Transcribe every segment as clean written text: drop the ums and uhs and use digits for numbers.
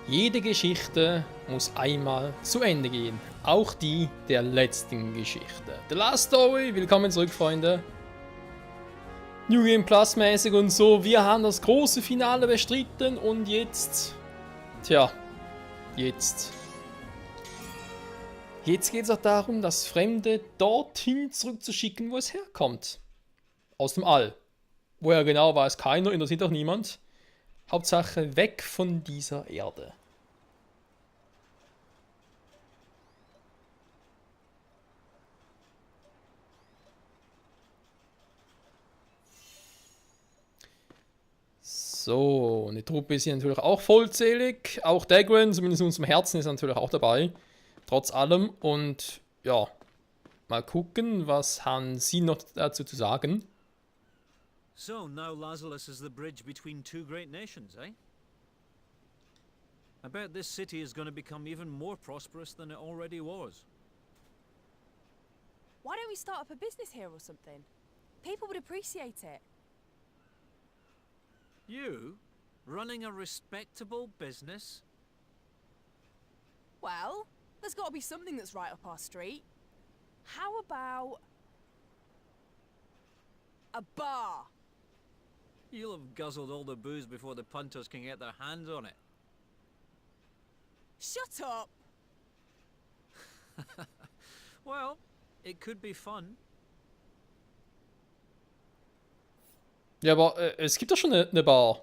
Jede Geschichte muss einmal zu Ende gehen. Auch die der letzten Geschichte. The Last Story, willkommen zurück, Freunde. New Game Plus mäßig und so. Wir haben das große Finale bestritten und jetzt... Tja, jetzt geht es auch darum, das Fremde dorthin zurückzuschicken, wo es herkommt. Aus dem All. Woher genau, weiß keiner, interessiert auch niemand. Hauptsache weg von dieser Erde. So, eine Truppe ist hier natürlich auch vollzählig. Auch Dagran, zumindest in unserem Herzen, ist natürlich auch dabei. Trotz allem. Und ja, mal gucken, was haben Sie noch dazu zu sagen? So, now Lazarus is the bridge between two great nations, eh? I bet this city is going to become even more prosperous than it already was. Why don't we start up a business here or something? People would appreciate it. You? Running a respectable business? Well, there's got to be something that's right up our street. How about a bar? You'll have guzzled all the booze before the punters can get their hands on it. Shut up! Well, it could be fun. Ja, aber es gibt doch schon eine Bar.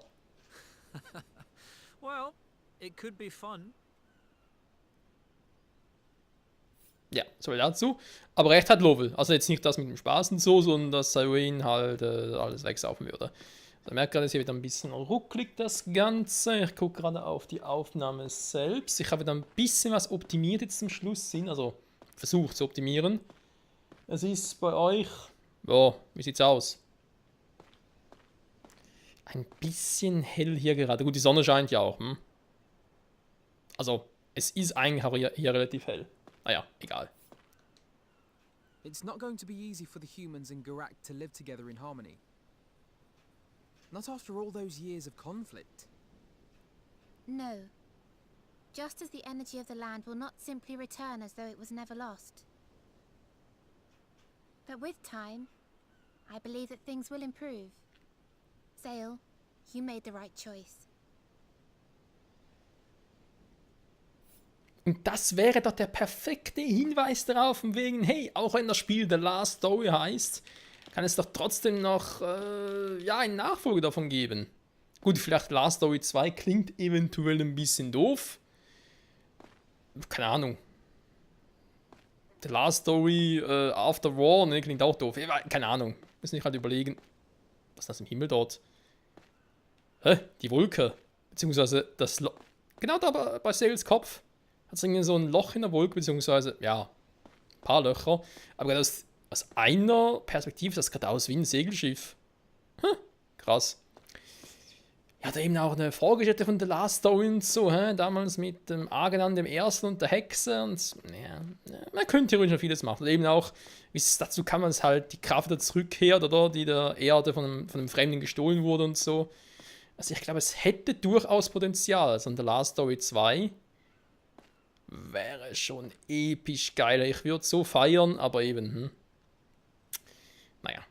Well, it could be fun. Ja, so viel dazu. Aber recht hat Lovell. Also jetzt nicht das mit dem Spaß und so, sondern dass Cyrene halt alles wegsaufen würde. Da merkt gerade, es hier wieder ein bisschen rucklig, das Ganze. Ich gucke gerade auf die Aufnahme selbst. Ich habe wieder ein bisschen was optimiert jetzt zum Schluss hin. Also versucht zu optimieren. Es ist bei euch... Ja, wie sieht's aus? Ein bisschen hell hier gerade. Gut, die Sonne scheint ja auch. Hm? Also, es ist eigentlich auch hier relativ hell. Naja, egal. It's not going to be easy for the humans in Garak to live together in harmony. Not after all those years of conflict. No. Just as the energy of the land will not simply return as though it was never lost. But with time, I believe that things will improve. Zale, you made the right choice. Und das wäre doch der perfekte Hinweis darauf, von wegen, hey, auch wenn das Spiel The Last Story heißt, kann es doch trotzdem noch einen Nachfolger davon geben. Gut, vielleicht Last Story 2 klingt eventuell ein bisschen doof. Keine Ahnung. The Last Story After War, ne, klingt auch doof. Keine Ahnung. Müssen ich halt überlegen. Was ist das im Himmel dort? Hä? Die Wolke. Beziehungsweise das Loch. Genau da bei Sales Kopf. Hat es irgendwie so ein Loch in der Wolke, beziehungsweise, ja, ein paar Löcher. Aber aus einer Perspektive sieht das gerade aus wie ein Segelschiff. Krass. Ja, da eben auch eine Vorgeschichte von The Last Story und so, damals mit dem Agenan dem Ersten und der Hexe und ja, man könnte theoretisch noch vieles machen. Und eben auch, wie es dazu kam, dass halt die Kraft wieder zurückkehrt, oder, die der Erde von einem Fremden gestohlen wurde und so. Also ich glaube, es hätte durchaus Potenzial. Also in The Last Story 2 wäre schon episch geil. Ich würde so feiern, aber eben, naja.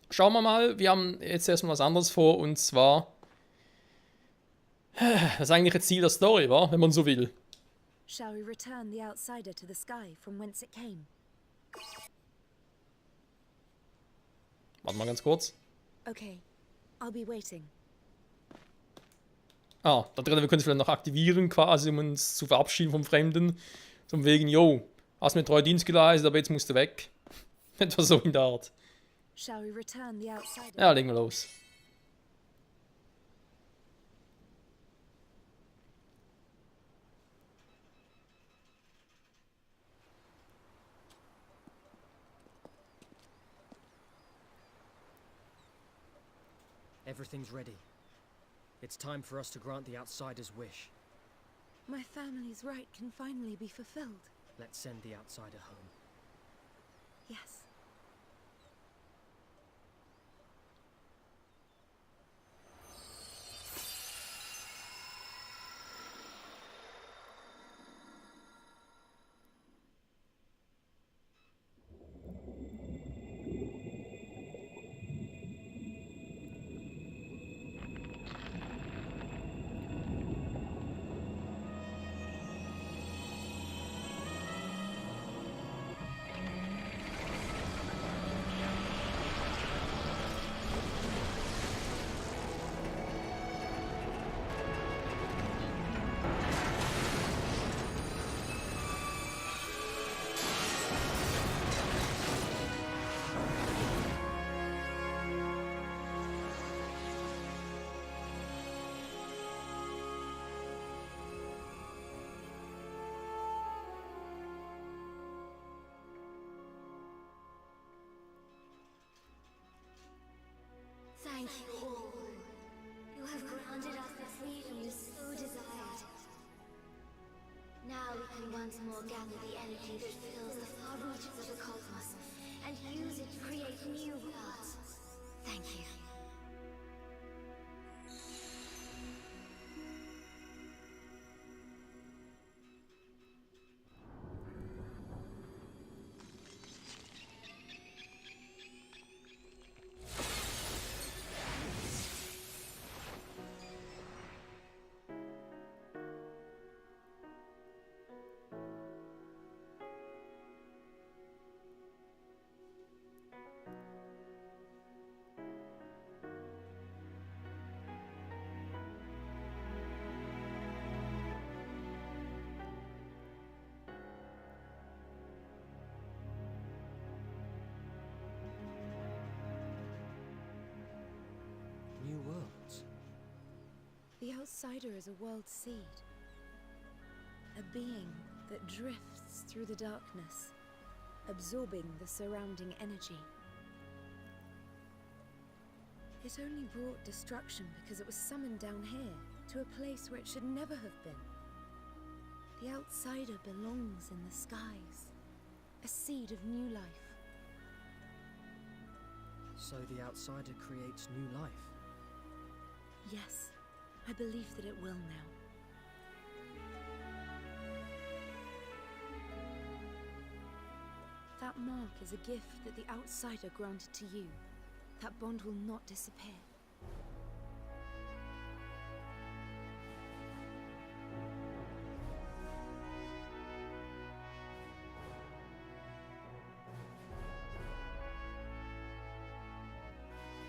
Schauen wir mal, wir haben jetzt erstmal was anderes vor, und zwar das eigentliche Ziel der Story, war, wenn man so will. Shall we return the outsider to the sky from whence it came? Warte mal ganz kurz. Okay, I'll be waiting. Da drin, wir können es vielleicht noch aktivieren, quasi, um uns zu verabschieden vom Fremden. Zum wegen, yo, hast mir treu Dienst geleistet, aber jetzt musst du weg. Etwa so in der Art. Shall we return the outsider? Ja, legen wir los. Everything's ready. It's time for us to grant the outsider's wish. My family's right can finally be fulfilled. Let's send the outsider home. Yes. Thank you all. You have granted us the freedom we so desired. Now we can once more gather the energy that fills the far reaches of the cosmos and use it to create new worlds. Thank you. New worlds. The outsider is a world seed. A being that drifts through the darkness, absorbing the surrounding energy. It only brought destruction because it was summoned down here, to a place where it should never have been. The outsider belongs in the skies, a seed of new life. So the outsider creates new life. Yes, I believe that it will now. That mark is a gift that the outsider granted to you. That bond will not disappear.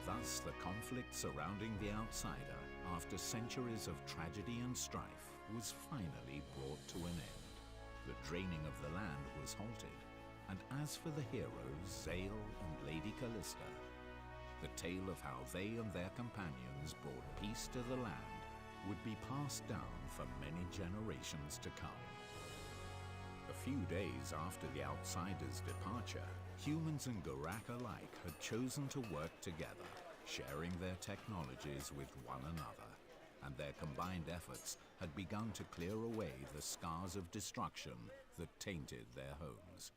Thus, the conflict surrounding the outsider, after centuries of tragedy and strife, was finally brought to an end. The draining of the land was halted, and as for the heroes, Zale and Lady Callista, the tale of how they and their companions brought peace to the land would be passed down for many generations to come. A few days after the outsider's departure, humans and Gurak alike had chosen to work together, sharing their technologies with one another, and their combined efforts had begun to clear away the scars of destruction that tainted their homes.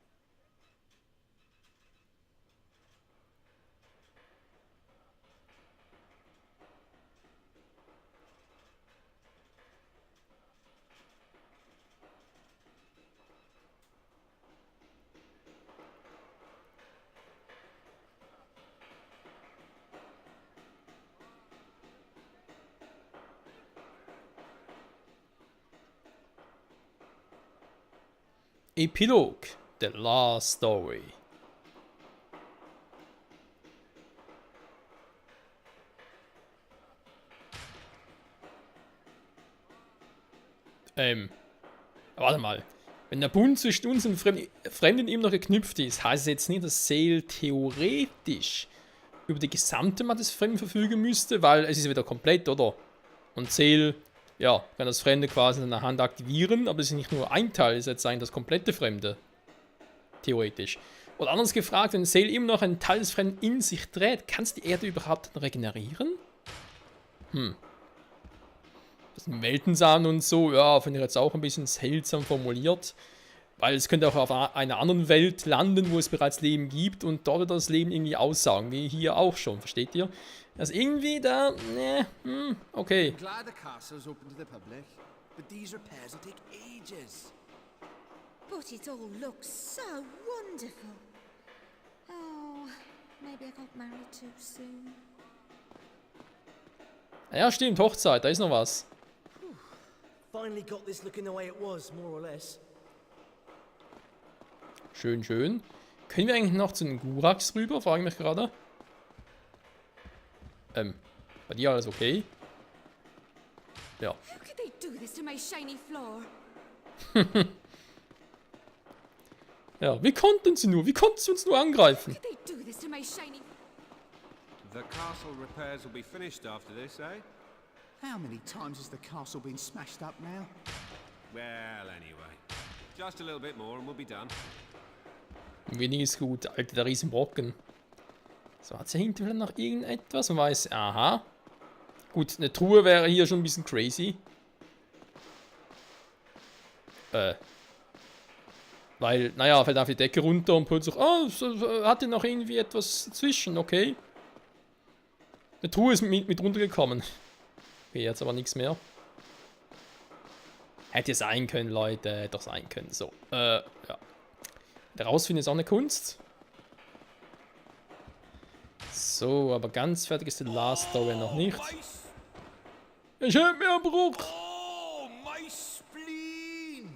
Epilogue, The Last Story. Warte mal. Wenn der Bund zwischen uns und Fremden immer noch geknüpft ist, heißt es jetzt nicht, dass Zale theoretisch über die gesamte Macht des Fremden verfügen müsste, weil es ist wieder komplett, oder? Und Zale, ja, kann das Fremde quasi in der Hand aktivieren, aber es ist nicht nur ein Teil, es ist jetzt eigentlich das komplette Fremde. Theoretisch. Oder anders gefragt, wenn Zale immer noch einen Teil des Fremden in sich dreht, kann es die Erde überhaupt regenerieren? Das sind Weltensamen und so, ja, finde ich jetzt auch ein bisschen seltsam formuliert. Weil es könnte auch auf einer anderen Welt landen, wo es bereits Leben gibt und dort wird das Leben irgendwie aussagen, wie hier auch schon, versteht ihr? Also irgendwie da, ne, okay. I'm glad the castle's open to the public, but these repairs will take ages. But it all looks so wonderful. Oh, maybe I got married too soon. Ja, stimmt, Hochzeit, da ist noch was. Finally got this looking the way it was, more or less. Schön, schön. Können wir eigentlich noch zu den Guraks rüber? Frage ich mich gerade. Bei dir alles okay? Ja. How could they do this to my shiny floor? Ja, wie konnten sie nur? Wie konnten sie uns nur angreifen? How could they do this to my shiny... The castle repairs will be finished after this, eh? How many times has the castle been smashed up now? Well, anyway. Just a little bit more and we'll be done. Wenig ist gut, Alter, der Riesenbrocken. So, hat sie hinten vielleicht noch irgendetwas? Man weiß, aha. Gut, eine Truhe wäre hier schon ein bisschen crazy. Weil, naja, fällt auf die Decke runter und plötzlich, hatte noch irgendwie etwas zwischen, okay. Eine Truhe ist mit runtergekommen. Okay, jetzt aber nichts mehr. Hätte sein können, Leute, hätte doch sein können. So, ja. Rausfinden ist auch eine Kunst. So, aber ganz fertig ist die Last Story noch nicht. Ich hab mir einen Bruch. Oh, my spleen!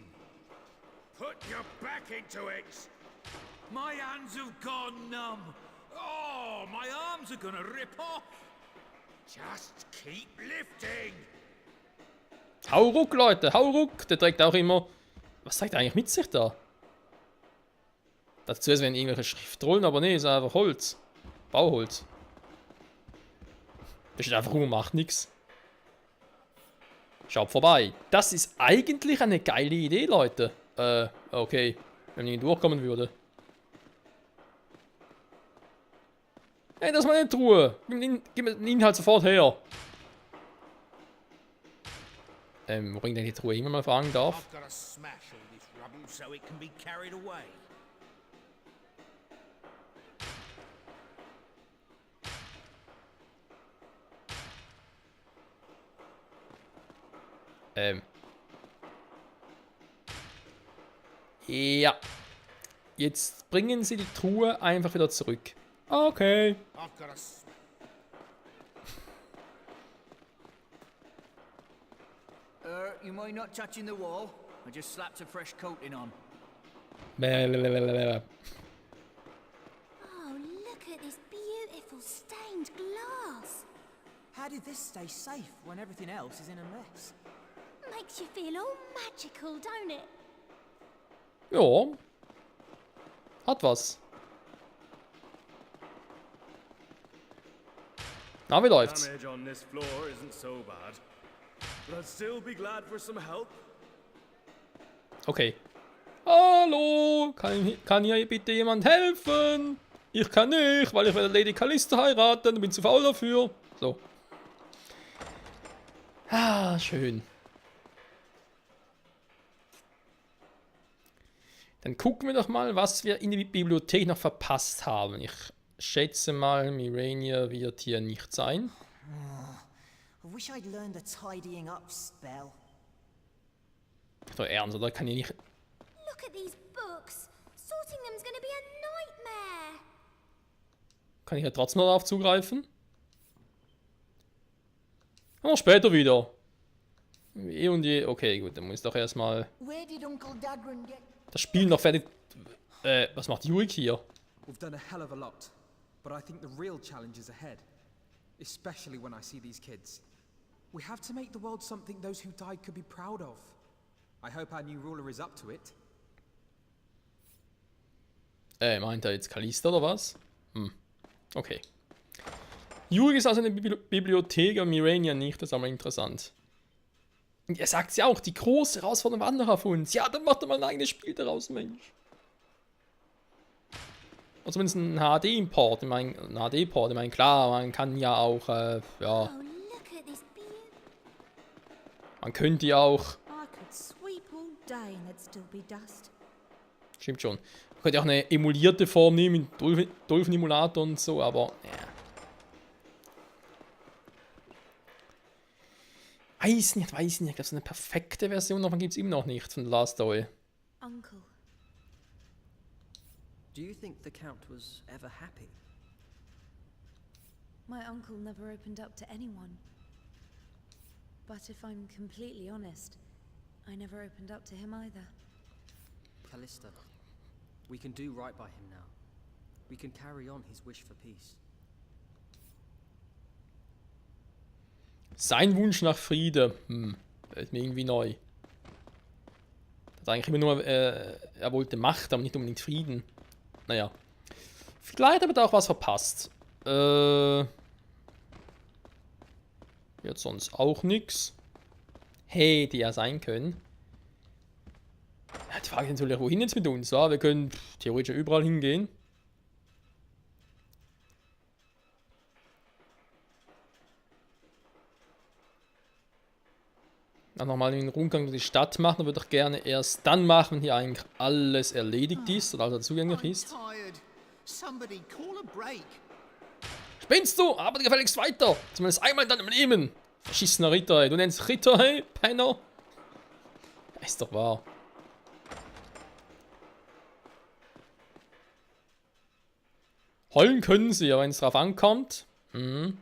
Put your back into it! My hands have gone numb. Oh, my arms are gonna rip off. Just keep lifting. Hau ruck, Leute, hau ruck. Der trägt auch immer... Was trägt er eigentlich mit sich da? Dazu wären irgendwelche Schriftrollen, aber nee, ist einfach Holz. Bauholz. Das steht einfach rum und macht nichts. Schaut vorbei. Das ist eigentlich eine geile Idee, Leute. Okay. Wenn ich durchkommen würde. Hey, das ist meine Truhe. Gib mir den Inhalt sofort her. Wo bringt denn die Truhe immer mal fragen darf? I've got to smash all this rubble so it can be carried away. Ja. Jetzt bringen Sie die Truhe einfach wieder zurück. Okay. I've got to You mind not touching the wall? I just slapped a fresh coating on. Oh, look at this beautiful stained glass. How did this stay safe when everything else is in a mess? Makes you feel all magical, don't it? Ja. Hat was. Na, wie läuft's? Damage on this floor isn't so bad. But I'd still be glad for some help. Okay. Hallo, kann hier bitte jemand helfen? Ich kann nicht, weil ich werde Lady Callista heiraten und bin zu faul dafür. So. Ah, schön. Dann gucken wir doch mal, was wir in der Bibliothek noch verpasst haben. Ich schätze mal, Mirania wird hier nicht sein. I wish I'd learned a tidying up spell. Doch ernst, oder? Kann ich nicht... Look at these books. Sorting them's gonna be a nightmare. Kann ich ja trotzdem noch darauf zugreifen? Aber später wieder. Eh und je. Okay, gut, dann muss ich doch erstmal Where did Uncle Dagran get... das Spiel noch fertig... was macht Yurik hier? We've done a hell of a lot, but I think the real challenge is ahead. Especially when I see these kids. We have to make the world something those who died could be proud of. I hope our new ruler is up to it. Meint er jetzt Callista oder was? Okay. Yurik ist also eine Bibliothek und Mirania nicht, das ist aber interessant. Und er sagt ja auch, die große Herausforderung Wanderer von uns. Ja, dann macht er mal ein eigenes Spiel daraus, Mensch. Oder zumindest ein HD-Import. Ich meine, klar, man kann ja auch, ja. Man könnte ja auch. Stimmt schon. Man könnte auch eine emulierte Form nehmen, mit Dolphin-Emulator und so, aber, ja. Weiß nicht. Ich glaube, so eine perfekte Version davon gibt es immer noch nicht von The Last Story. Uncle. Do you think the Count was ever happy? My uncle never opened up to anyone. But if I'm completely honest, I never opened up to him either. Callista, we can do right by him now. We can carry on his wish for peace. Sein Wunsch nach Friede. Das ist mir irgendwie neu. Das ist eigentlich immer nur, er wollte Macht, aber nicht unbedingt Frieden. Naja. Vielleicht hat er auch was verpasst. Jetzt sonst auch nichts. Hätte ja sein können. Ja, die Frage ist natürlich, wohin jetzt mit uns? Ja, wir können theoretisch überall hingehen. Dann nochmal einen Rundgang durch die Stadt machen. Würde ich gerne erst dann machen, wenn hier eigentlich alles erledigt ist oder also zugänglich ist. Spinnst du? Arbeite gefälligst weiter. Zumindest einmal in deinem Leben. Verschissener Ritter, ey. Du nennst Ritter, hey, Penner. Ist doch wahr. Heulen können sie, ja, wenn es drauf ankommt. Fahren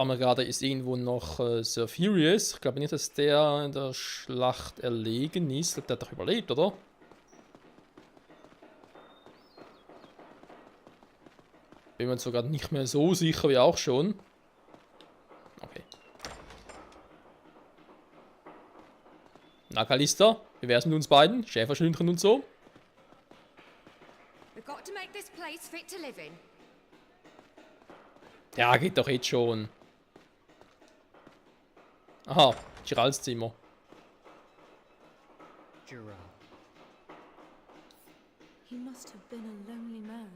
wir gerade, ist irgendwo noch Sir Furious. Ich glaube nicht, dass der in der Schlacht erlegen ist. Ich glaube, der hat doch überlebt, oder? Bin mir sogar nicht mehr so sicher wie auch schon. Okay. Na, Kalista, wie wär's mit uns beiden? Schäferschlündchen und so? We've got to make this place fit to live in. Ja, geht doch jetzt schon. Aha, Giralds Zimmer. Giral. He must have been a lonely man.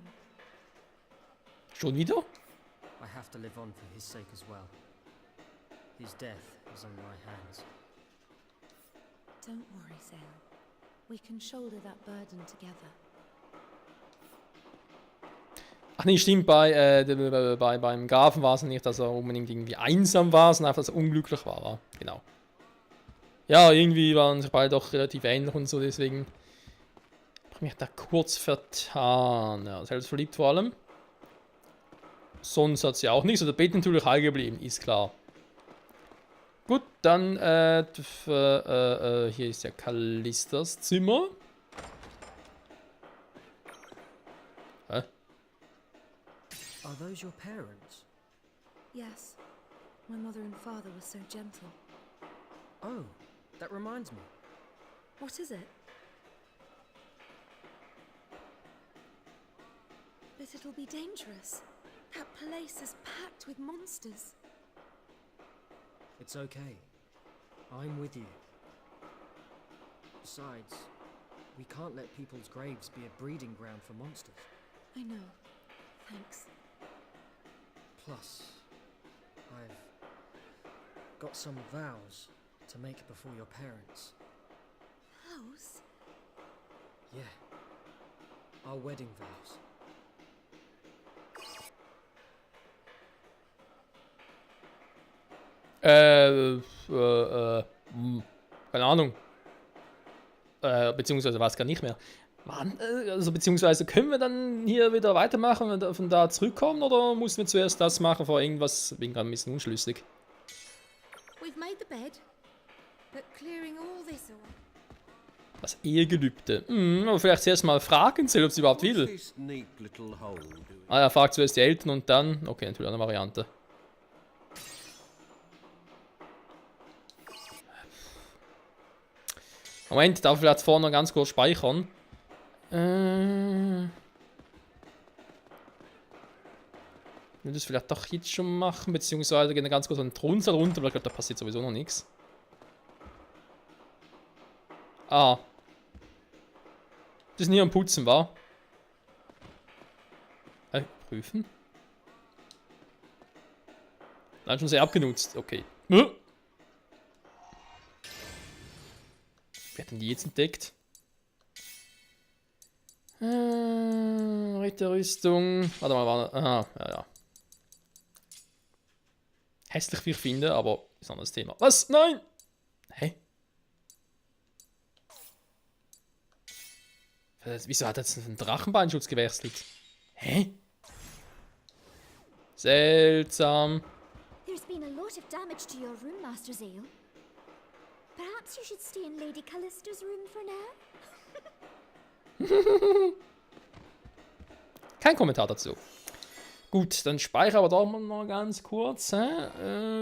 Schon wieder? I have to live on for his sake as well. His death is on my hands. Don't worry, Zale. We can shoulder that burden together. Ach nee, stimmt, beim Grafen war es nicht, dass er unbedingt irgendwie einsam war, sondern einfach, dass er unglücklich war. Genau. Ja, irgendwie waren sich beide doch relativ ähnlich und so, deswegen habe ich mich da kurz vertan. Ja, selbstverliebt vor allem. Sonst hat sie auch nichts. Also der Bett natürlich heil geblieben, ist klar. Gut, dann hier ist ja Kalistas Zimmer. Hä? Are those your parents? Yes. My mother and father were so gentle. Oh, that reminds me. What is it? But it'll be dangerous. That place is packed with monsters. It's okay. I'm with you. Besides, we can't let people's graves be a breeding ground for monsters. I know. Thanks. Plus, I've got some vows to make before your parents. Vows? Yeah. Our wedding vows. Keine Ahnung. Beziehungsweise weiß gar nicht mehr. Wann? Also beziehungsweise können wir dann hier wieder weitermachen und von da zurückkommen oder müssen wir zuerst das machen vor irgendwas? Bin gerade ein bisschen unschlüssig. We've made the bed, but clearing all this away. Das Ehegelübde. Aber vielleicht zuerst mal fragen sie, ob sie überhaupt will. Ah ja, fragt zuerst die Eltern und dann. Okay, natürlich eine Variante. Moment, darf ich vielleicht vorne ganz kurz speichern? Ich will das vielleicht doch jetzt schon machen, beziehungsweise gehen ganz kurz an den Thronsaal runter, weil ich glaube, da passiert sowieso noch nichts. Ah. Das ist nie am Putzen, war? Prüfen? Nein, schon sehr abgenutzt, okay. Wer hat denn die jetzt entdeckt? Ritterrüstung. Warte mal, aha, ja. Hässlich wie ich finde, aber ist ein anderes Thema. Was? Nein! Hä? Wieso hat er jetzt einen Drachenbeinschutz gewechselt? Hä? Seltsam. There's been a lot of damage to your room, Master Zale. Perhaps you should stay in Lady Callista's room for now? Kein Kommentar dazu. Gut, dann speichere aber doch mal ganz kurz. Kann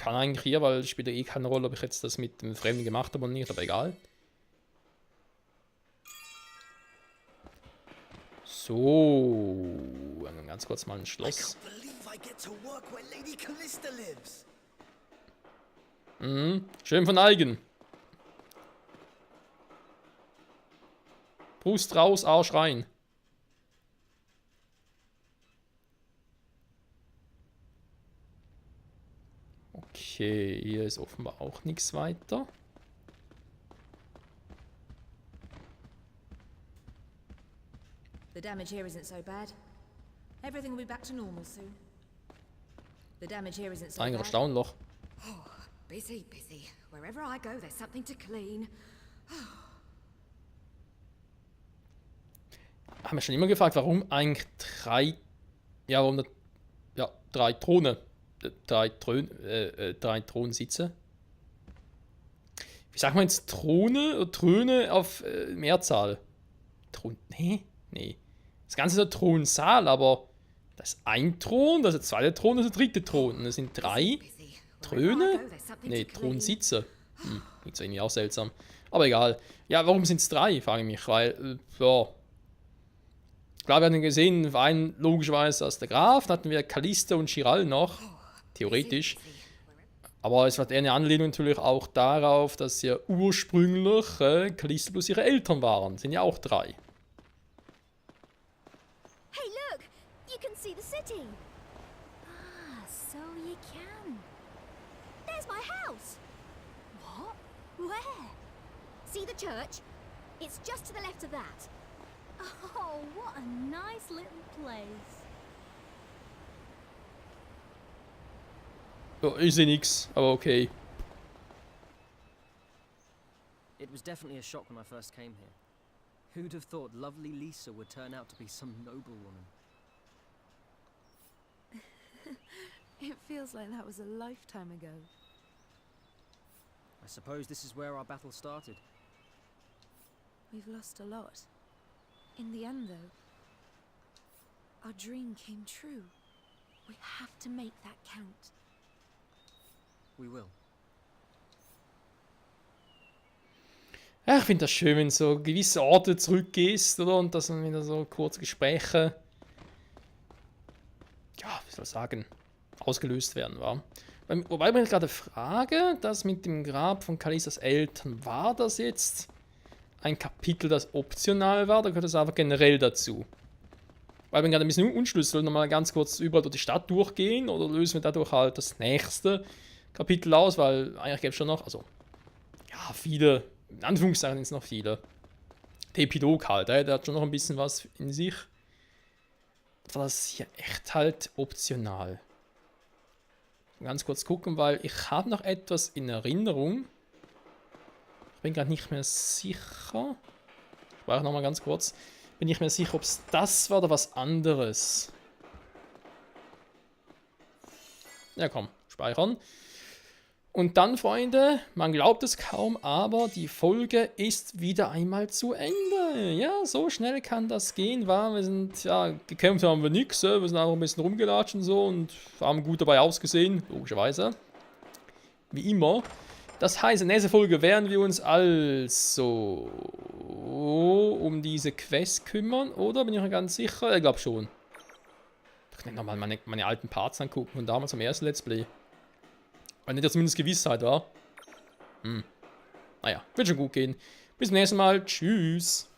eigentlich hier, weil es spielt ja eh keine Rolle, ob ich jetzt das mit dem Fremden gemacht habe oder nicht, aber egal. So, ganz kurz mal ein Schloss. Schön von eigen. Brust raus, Arsch rein. Okay, hier ist offenbar auch nichts weiter. The damage here isn't so bad. Everything will be back to normal soon. The damage here isn't so Ein bad. Staunloch. Oh, busy, busy. Wherever I go, there's something to clean. Haben wir schon immer gefragt, warum eigentlich drei Thronensitze? Wie sagt man jetzt Throne auf Mehrzahl? Nee. Das Ganze ist ein Thronsaal, aber das ist ein Thron, das ist der zweite Thron, das ist der dritte Thron. Und das sind 3 Throne? Nee, Thronsitze. Klingt irgendwie auch seltsam. Aber egal. Ja, warum sind es 3, frage ich mich. Weil, ja. Klar, wir hatten gesehen, einen logischerweise als der Graf, dann hatten wir Callista und Chiral noch. Theoretisch. Aber es war eher eine Anlehnung natürlich auch darauf, dass ja ursprünglich Callista plus ihre Eltern waren. Sind ja auch 3. Hey, look! You can see the city! Ah, so you can. There's my house! What? Where? See the church? It's just to the left of that. Oh, what a nice little place. Oh, ich sehe nichts, aber okay. It was definitely a shock when I first came here. Who'd have thought lovely Lisa would turn out to be some noble woman? It feels like that was a lifetime ago. I suppose this is where our battle started. We've lost a lot. In the end, though, our dream came true. We have to make that count. We will. Ja, ich finde das schön, wenn du so gewisse Orte zurückgehst, oder? Und dass dann wieder so kurze Gespräche, ja, wie soll ich sagen, ausgelöst werden, wa? Wobei ich mich gerade frage, das mit dem Grab von Callistas Eltern, war das jetzt ein Kapitel, das optional war, oder gehört das einfach generell dazu? Weil wir gerade ein bisschen unschlüsseln, nochmal ganz kurz überall durch die Stadt durchgehen, oder lösen wir dadurch halt das nächste Kapitel aus, weil eigentlich gäbe es schon noch, also, ja, viele, in Anführungszeichen sind es noch viele. Der Epilog halt, der hat schon noch ein bisschen was in sich. War das hier echt halt optional? Ganz kurz gucken, weil ich habe noch etwas in Erinnerung. Ich bin gerade nicht mehr sicher. Ich war auch nochmal ganz kurz. Bin nicht mehr sicher, ob es das war oder was anderes. Ja komm, speichern. Und dann, Freunde, man glaubt es kaum, aber die Folge ist wieder einmal zu Ende. Ja, so schnell kann das gehen, war. Wir sind, ja, gekämpft haben wir nichts. Wir sind einfach ein bisschen rumgelatscht und so und haben gut dabei ausgesehen, logischerweise. Wie immer. Das heißt, in der nächsten Folge werden wir uns also um diese Quest kümmern, oder? Bin ich mir ganz sicher? Ich glaube schon. Ich kann nochmal meine alten Parts angucken von damals am ersten Let's Play. Weil nicht ja zumindest Gewissheit war. Naja, wird schon gut gehen. Bis zum nächsten Mal. Tschüss.